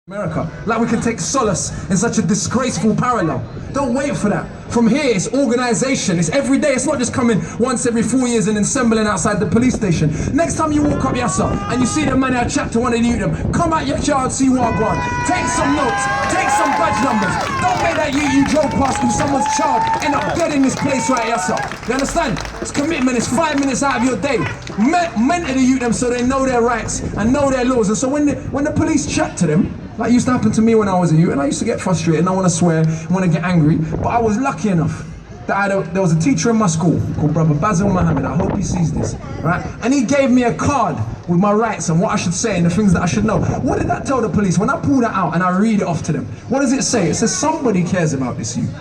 America, like we can take solace in such a disgraceful parallel. Don't wait for that. From here, it's organisation. It's every day. It's not just coming once every 4 years and assembling outside the police station. Next time you walk up Yassa and you see the man out chat to one of the youth, come out your car and see what going on. Take some notes. Take some badge numbers. Don't make that you drove past with someone's child end up dead in this place right Yassa. You understand? It's commitment. It's 5 minutes out of your day. Mentor the youth so they know their rights and know their laws. And so when the police chat to them, like used to happen to me when I was a youth, and I used to get frustrated and I want to swear, I want to get angry, but I was lucky enough that there was a teacher in my school called Brother Basil Mohammed. I hope he sees this, right? And he gave me a card with my rights and what I should say and the things that I should know. What did that tell the police? When I pull that out and I read it off to them, what does it say? It says somebody cares about this youth.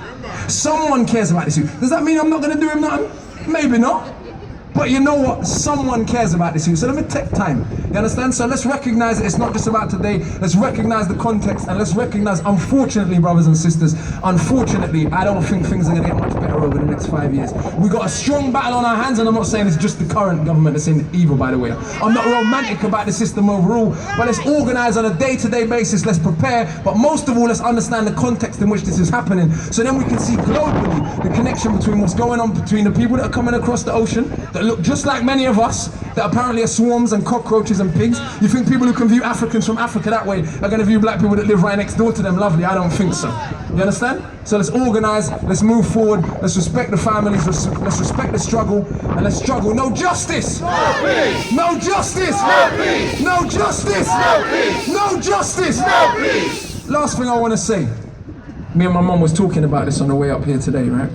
Someone cares about this youth. Does that mean I'm not going to do him nothing? Maybe not. But you know what? Someone cares about this youth. So let me take time. You understand? So let's recognize that it's not just about today. Let's recognize the context and let's recognize, unfortunately, brothers and sisters, unfortunately, I don't think things are going to get much better over the next 5 years. We got a strong battle on our hands, and I'm not saying it's just the current government that's in evil, by the way. I'm not romantic about the system overall, but let's organize on a day-to-day basis. Let's prepare, but most of all, let's understand the context in which this is happening. So then we can see globally the connection between what's going on between the people that are coming across the ocean, that look just like many of us, that apparently are swarms and cockroaches and pigs. You think people who can view Africans from Africa that way are going to view black people that live right next door to them lovely? I don't think so. You understand? So let's organize, let's move forward, let's respect the families, let's respect the struggle, and let's struggle. No justice! No peace! No justice! No peace! No justice! No peace! No justice! No peace! Last thing I want to say, me and my mum was talking about this on the way up here today, right?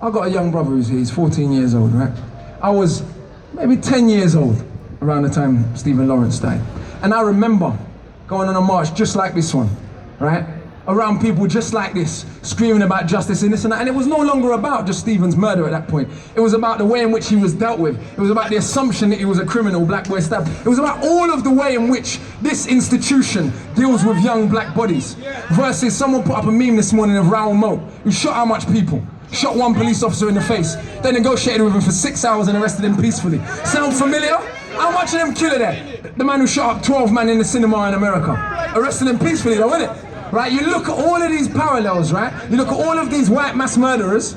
I got a young brother who's here, he's 14 years old, right? I was maybe 10 years old around the time Stephen Lawrence died. And I remember going on a march just like this one, right? Around people just like this, screaming about justice and this and that. And it was no longer about just Stephen's murder at that point. It was about the way in which he was dealt with. It was about the assumption that he was a criminal, black boy stabbed. It was about all of the way in which this institution deals with young black bodies. Versus someone put up a meme this morning of Raoul Moat, who shot how much people? Shot one police officer in the face, then negotiated with him for 6 hours and arrested him peacefully. Sound familiar? How much of them killer there? The man who shot up 12 men in the cinema in America. Arrested him peacefully though, isn't it? Right, you look at all of these parallels, right? You look at all of these white mass murderers,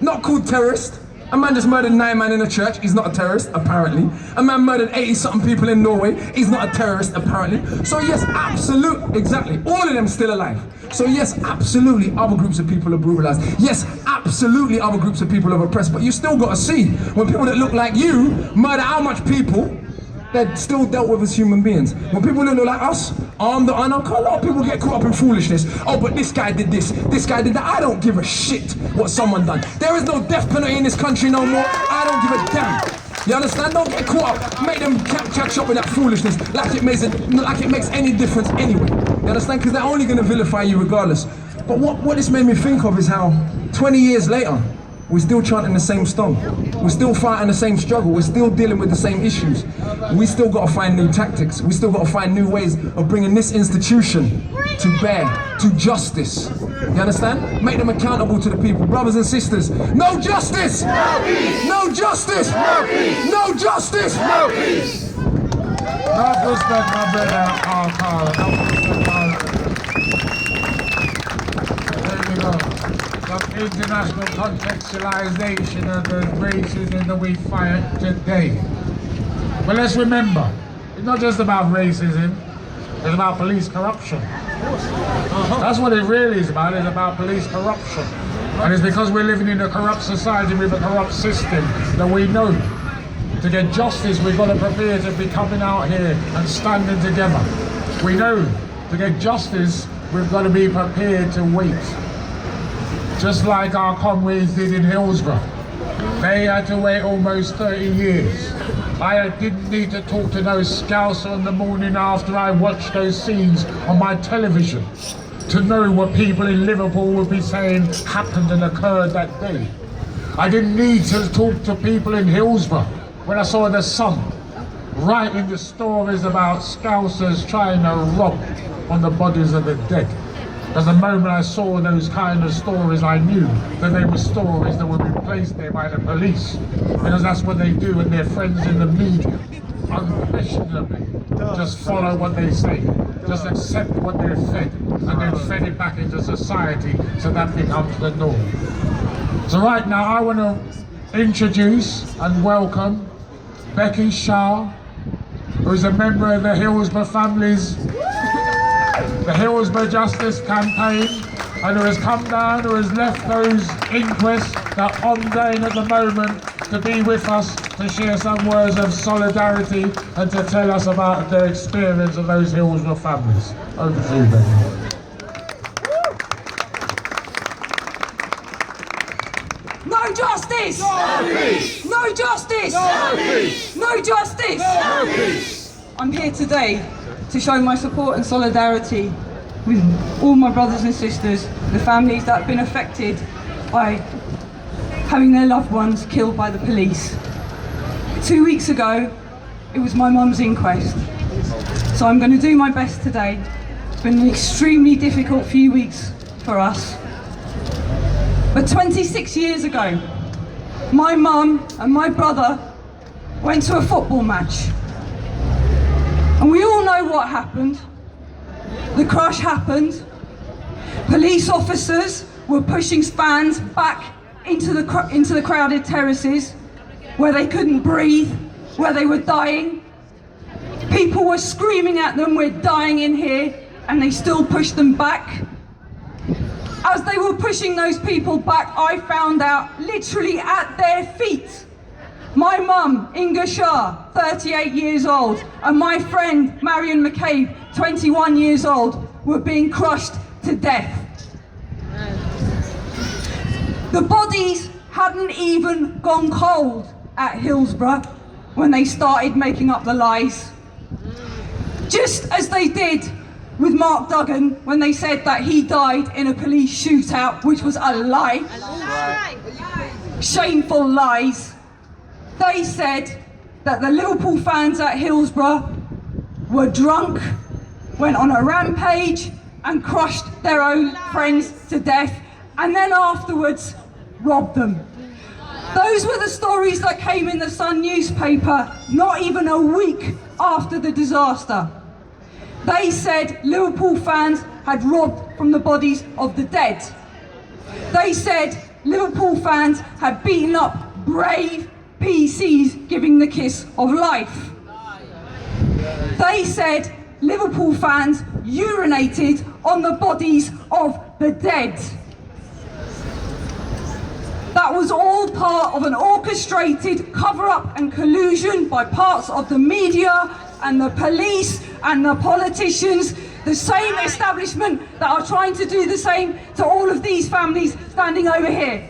not called terrorists. A man just murdered 9 men in a church, he's not a terrorist, apparently. A man murdered 80-something people in Norway, he's not a terrorist, apparently. So yes, absolutely, exactly, all of them still alive. So yes, absolutely, other groups of people are brutalized. Yes, absolutely, other groups of people are oppressed, but you still got to see, when people that look like you murder how much people, they're still dealt with as human beings. When people that look like us, armed or unarmed, a lot of people get caught up in foolishness. Oh, but this guy did this guy did that. I don't give a shit what someone done. There is no death penalty in this country no more. I don't give a damn. You understand? Don't get caught up. Make them catch up with that foolishness like it makes any difference anyway. You understand? Because they're only going to vilify you regardless. But what this made me think of is how 20 years later, we're still chanting the same song. We're still fighting the same struggle. We're still dealing with the same issues. We still got to find new tactics. We still got to find new ways of bringing this institution to bear, to justice. You understand? Make them accountable to the people. Brothers and sisters, no justice! No peace! No justice! No peace! No justice! No peace! Enough respect, my brother, Carl. There you go. Some international contextualization of the racism that we fight today. But let's remember, it's not just about racism, it's about police corruption. That's what it really is about. It's about police corruption. And it's because we're living in a corrupt society with a corrupt system that we know to get justice we've got to prepare to be coming out here and standing together. We know to get justice we've got to be prepared to wait. Just like our comrades did in Hillsborough. They had to wait almost 30 years. I didn't need to talk to no scouser on the morning after I watched those scenes on my television to know what people in Liverpool would be saying happened and occurred that day. I didn't need to talk to people in Hillsborough when I saw the Sun writing the stories about scousers trying to rob on the bodies of the dead. Because the moment I saw those kind of stories, I knew that they were stories that would be placed there by the police. Because that's what they do and their friends in the media. unquestionably just follow what they say, just accept what they're fed, and then fed it back into society, so that becomes the norm. So right now I want to introduce and welcome Becky Shah, who is a member of the Hillsborough Hillsborough Justice Campaign, and who has come down, who has left those inquests that are ongoing at the moment, to be with us, to share some words of solidarity and to tell us about their experience of those Hillsborough families. Over to you, Becky. No justice! No peace! No justice! No peace! No justice! No peace! I'm here today to show my support and solidarity with all my brothers and sisters, the families that have been affected by having their loved ones killed by the police. 2 weeks ago, it was my mum's inquest. So I'm going to do my best today. It's been an extremely difficult few weeks for us. But 26 years ago, my mum and my brother went to a football match. And we all know what happened. The crush happened. Police officers were pushing fans back into the crowded terraces where they couldn't breathe, where they were dying. People were screaming at them, "We're dying in here," and they still pushed them back. As they were pushing those people back, I found out literally at their feet, my mum, Inga Shah, 38 years old, and my friend, Marion McCabe, 21 years old, were being crushed to death. The bodies hadn't even gone cold at Hillsborough when they started making up the lies. Just as they did with Mark Duggan when they said that he died in a police shootout, which was a lie. Shameful lies. They said that the Liverpool fans at Hillsborough were drunk, went on a rampage and crushed their own friends to death, and then afterwards robbed them. Those were the stories that came in the Sun newspaper not even a week after the disaster. They said Liverpool fans had robbed from the bodies of the dead. They said Liverpool fans had beaten up brave PCs giving the kiss of life. They said Liverpool fans urinated on the bodies of the dead. That was all part of an orchestrated cover-up and collusion by parts of the media and the police and the politicians, the same establishment that are trying to do the same to all of these families standing over here.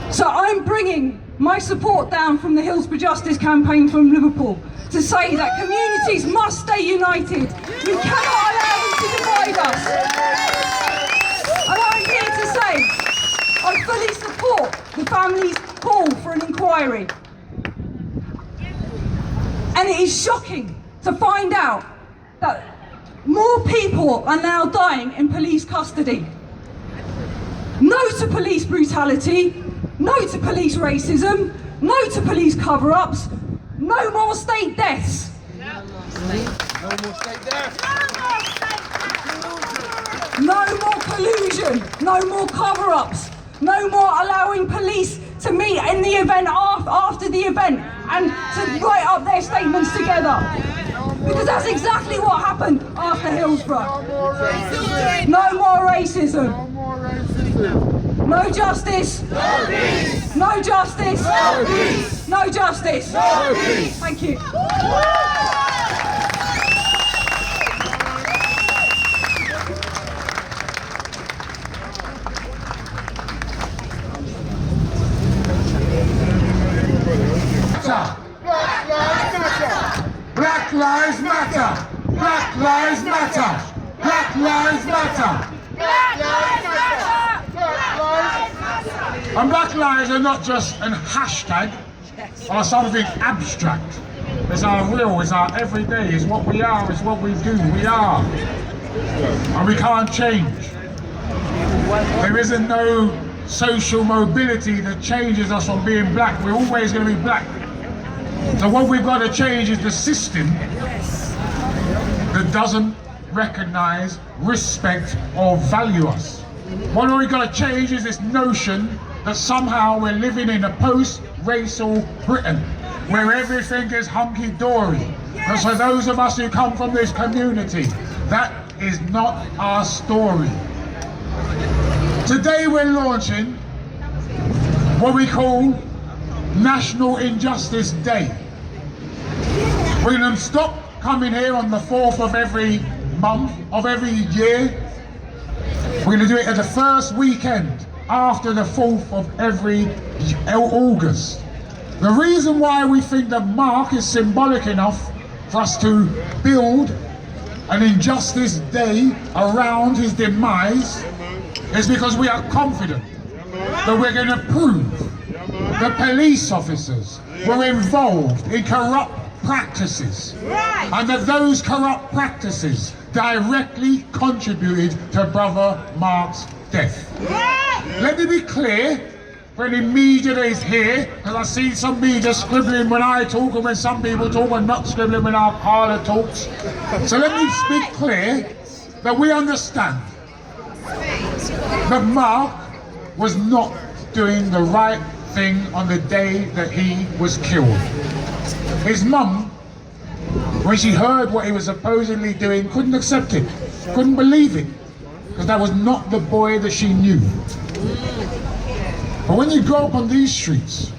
So I'm bringing my support down from the Hillsborough Justice Campaign from Liverpool to say that communities must stay united. We cannot allow them to divide us. And I'm here to say I fully support the family's call for an inquiry. And it is shocking to find out that more people are now dying in police custody. No to police brutality, no to police racism, no to police cover-ups, no more state deaths. No more state deaths. No more collusion, no more cover-ups, no more allowing police to meet in the event after the event and to write up their statements together. Because that's exactly what happened after Hillsborough. No more racism. No justice. No peace. No justice. No peace. No justice. No peace. Thank you. Black lives matter! Black lives matter! Black lives matter! And black lives are not just a hashtag or something abstract. It's our real, it's our everyday, it's what we are, it's what we do, we are. And we can't change. There isn't no social mobility that changes us from being black. We're always going to be black. So what we've got to change is the system that doesn't recognize, respect, or value us. What we've got to change is this notion that somehow we're living in a post-racial Britain, where everything is hunky-dory. And so those of us who come from this community, that is not our story. Today we're launching what we call National Injustice Day. We're going to stop coming here on the 4th of every month, of every year. We're going to do it at the first weekend after the 4th of every August. The reason why we think that Mark is symbolic enough for us to build an Injustice Day around his demise is because we are confident that we're going to prove that police officers were involved in corrupt practices, and that those corrupt practices directly contributed to Brother Mark's death. Let me be clear for any media that is here, because I see some media scribbling when I talk, and when some people talk and not scribbling when our parlour talks. So let me speak clear that we understand that Mark was not doing the right thing on the day that he was killed. His mum, when she heard what he was supposedly doing, couldn't accept it, couldn't believe it, because that was not the boy that she knew. But when you grow up on these streets,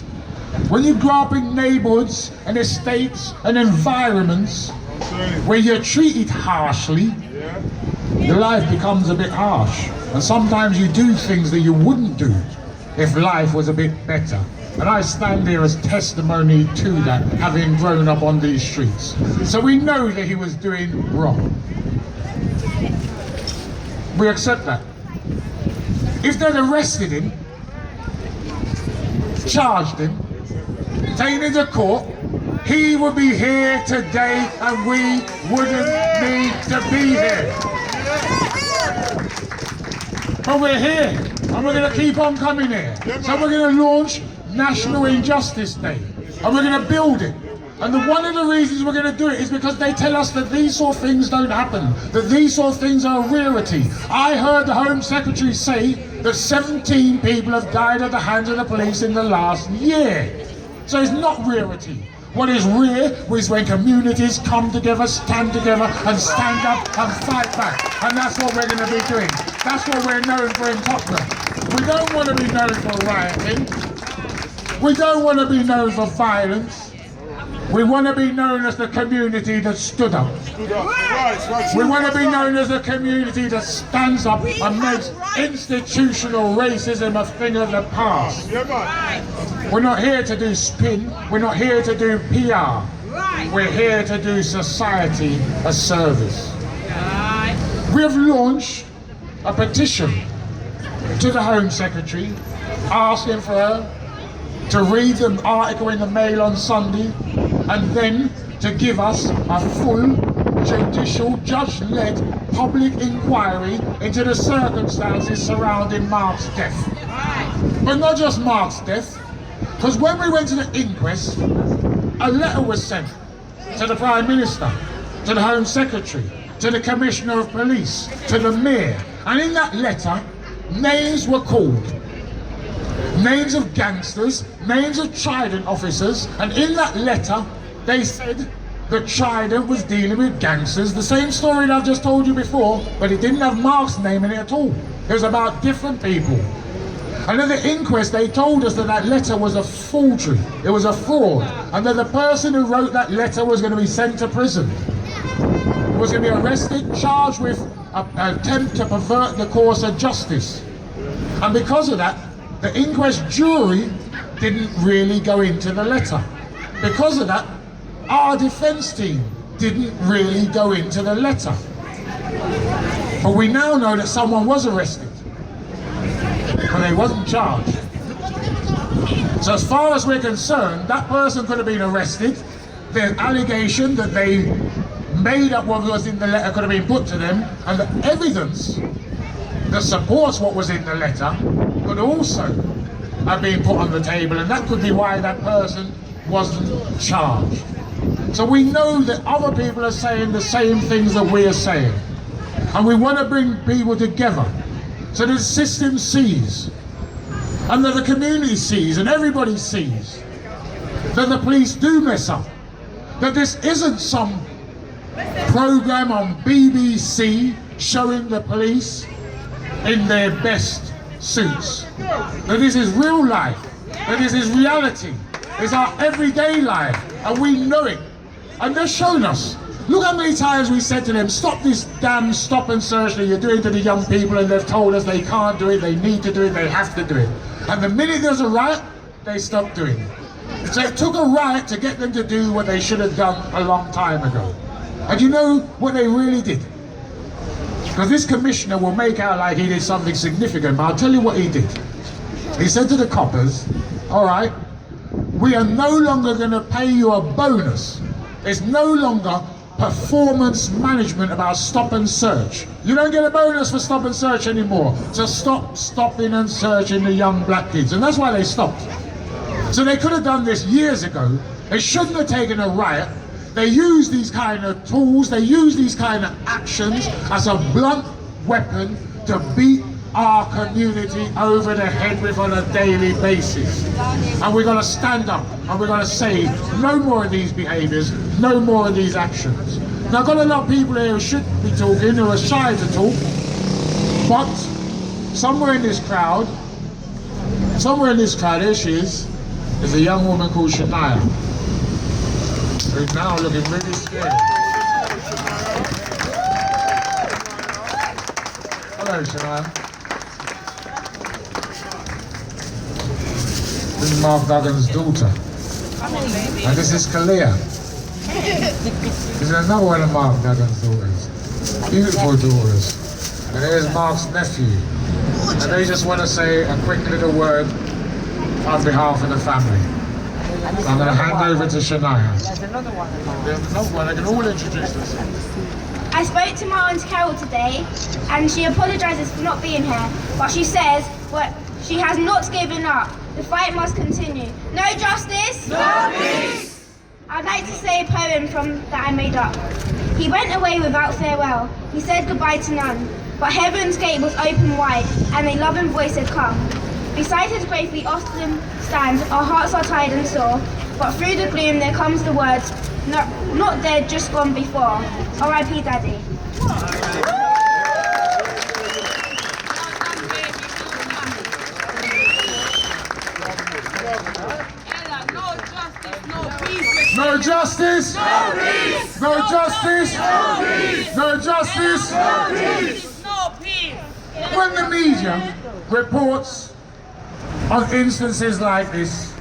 when you grow up in neighborhoods and estates and environments where you're treated harshly, your life becomes a bit harsh. And sometimes you do things that you wouldn't do if life was a bit better. And I stand here as testimony to that, having grown up on these streets. So we know that he was doing wrong. We accept that. If they'd arrested him, charged him, taken him to court, he would be here today and we wouldn't need to be here. But we're here and we're going to keep on coming here. So we're going to launch National Injustice Day and we're going to build it. And one of the reasons we're going to do it is because they tell us that these sort of things don't happen, that these sort of things are a rarity. I heard the Home Secretary say that 17 people have died at the hands of the police in the last year. So it's not rarity. What is rare is when communities come together, stand together and stand up and fight back. And that's what we're going to be doing. That's what we're known for in Tottenham. We don't want to be known for rioting. We don't want to be known for violence. We want to be known as the community that stood up. We want to be known as the community that stands up and makes institutional racism a thing of the past. We're not here to do spin. We're not here to do PR. We're here to do society a service. We have launched a petition to the Home Secretary asking for her to read the article in the Mail on Sunday and then to give us a full judicial, judge-led public inquiry into the circumstances surrounding Mark's death. But not just Mark's death, because when we went to the inquest, a letter was sent to the Prime Minister, to the Home Secretary, to the Commissioner of Police, to the Mayor, and in that letter, names were called. Names of gangsters, names of Trident officers, and in that letter they said that Trident was dealing with gangsters. The same story that I've just told you before, but it didn't have Mark's name in it at all. It was about different people. And at the inquest they told us that that letter was a forgery, it was a fraud, and that the person who wrote that letter was going to be sent to prison. Was going to be arrested, charged with an attempt to pervert the course of justice. And because of that, the inquest jury didn't really go into the letter. Because of that, our defence team didn't really go into the letter. But we now know that someone was arrested, but they wasn't charged. So as far as we're concerned, that person could have been arrested. The allegation that they made up what was in the letter could have been put to them, and the evidence that supports what was in the letter could also have been put on the table, and that could be why that person wasn't charged. So we know that other people are saying the same things that we are saying. And we want to bring people together so that the system sees, and that the community sees, and everybody sees that the police do mess up. That this isn't some program on BBC showing the police in their best suits. That this is real life. That this is reality. It's our everyday life, and we know it. And they're showing us. Look how many times we said to them, stop this damn stop and search that you're doing to the young people, and they've told us they can't do it, they need to do it, they have to do it. And the minute there's a riot, they stop doing it. So it took a riot to get them to do what they should have done a long time ago. And you know what they really did? Because this commissioner will make out like he did something significant, but I'll tell you what he did. He said to the coppers, all right, we are no longer going to pay you a bonus. It's no longer performance management about stop and search. You don't get a bonus for stop and search anymore. So stop stopping and searching the young black kids. And that's why they stopped. So they could have done this years ago. They shouldn't have taken a riot. They use these kind of tools, they use these kind of actions as a blunt weapon to beat our community over the head with on a daily basis. And we're going to stand up and we're going to say no more of these behaviours, no more of these actions. Now I've got a lot of people here who should be talking, who are shy to talk, but somewhere in this crowd, here she is a young woman called Shania, who's now looking really scared. Hello, Shania. This is Mark Duggan's daughter. And this is Kalia. This is another one of Mark Duggan's daughters. Beautiful daughters. And here's Mark's nephew. And they just want to say a quick little word on behalf of the family. So I'm going to hand over to Shania. There's another one. They can all introduce themselves. I spoke to my Aunt Carol today, and she apologises for not being here, but she says she has not given up. The fight must continue. No justice? No peace! I'd like to say a poem that I made up. He went away without farewell. He said goodbye to none. But heaven's gate was open wide, and a loving voice had come. Beside his grave we often stand, our hearts are tired and sore. But through the gloom there comes the words, not dead, just gone before. R.I.P. Daddy. No justice! No peace! No justice! No peace! No justice! No peace! No peace! When the media reports on instances like this,